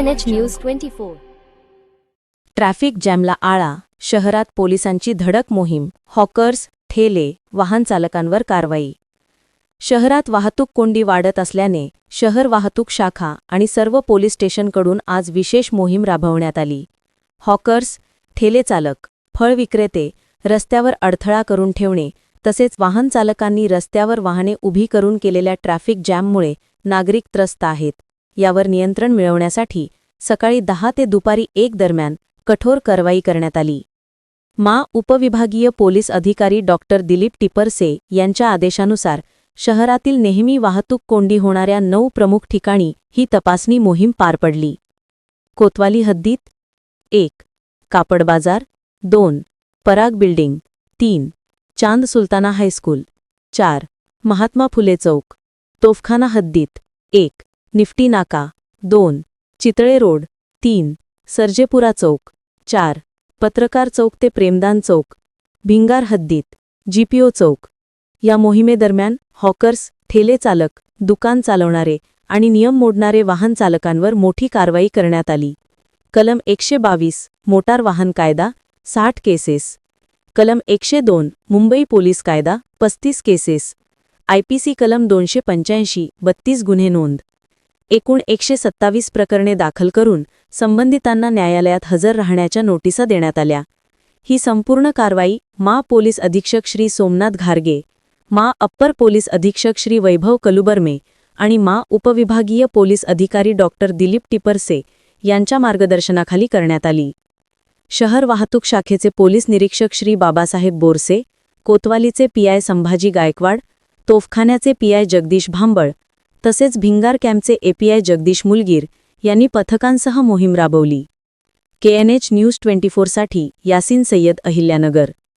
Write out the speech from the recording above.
KNH news 24. Traffic जॅमला आळा, शहरात पोलिसांची धडक मोहीम, हॉकर्स, ठेले, वाहन चालकांवर कारवाई. शहरात वाहतूक कोंडी वाढत असल्याने शहर वाहतूक शाखा आणि सर्व पोलीस स्टेशनकडून आज विशेष मोहीम राबवण्यात आली. हॉकर्स, ठेले चालक, फळ विक्रेते, रस्त्यावर अडथळा करून ठेवणे तसेच वाहन चालकांनी रस्त्यावर वाहने उभी करून केलेल्या ट्रॅफिक जॅममुळे नागरिक त्रस्त आहेत. यावर नियंत्रण मिळवण्यासाठी सकाळी 10 ते दुपारी 1 दरम्यान कठोर कारवाई करण्यात आली. उपविभागीय पोलीस अधिकारी डॉक्टर दिलीप टिपरसे यांच्या आदेशानुसार शहरातील नेहमी वाहतूक कोंडी होणाऱ्या 9 प्रमुख ठिकाणी ही तपासणी मोहीम पार पडली. कोतवाली हद्दीत 1. कापड बाजार 2. पराग बिल्डिंग 3. चांद सुलताना हायस्कूल 4. महात्मा फुले चौक. तोफखाना हद्दीत 1. निफ्टी नाका 2. चितळे रोड 3. सर्जेपुरा चौक 4. पत्रकार चौक ते प्रेमदान चौक. भिंगार हद्दीत GPO चौक. या मोहिमेदरम्यान हॉकर्स, ठेले चालक, दुकान चालवणारे आणि नियम मोडणारे वाहन चालकांवर मोठी कारवाई करण्यात आली. कलम 122 मोटार वाहन कायदा 60 केसेस. कलम 102 मुंबई पोलीस कायदा 35 केसेस. IPC कलम 285 32 गुन्हे नोंद. एकूण 127 प्रकरणे दाखल करून संबंधितांना न्यायालयात हजर राहण्याच्या नोटिसा देण्यात आल्या. ही संपूर्ण कारवाई पोलीस अधीक्षक श्री सोमनाथ घारगे, अप्पर पोलीस अधीक्षक श्री वैभव कलुबर्मे आणि उपविभागीय पोलीस अधिकारी डॉक्टर दिलीप टिपरसे यांच्या मार्गदर्शनाखाली करण्यात आली. शहर वाहतूक शाखेचे पोलीस निरीक्षक श्री बाबासाहेब बोरसे, कोतवालीचे PI संभाजी गायकवाड, तोफखान्याचे PI जगदीश भांबळ तसेच भिंगार कॅम्पचे API जगदीश मुलगीर यांनी पथकांसह मोहीम राबवली. KNH न्यूज 24 साठी यासिन सय्यद, अहिल्यानगर.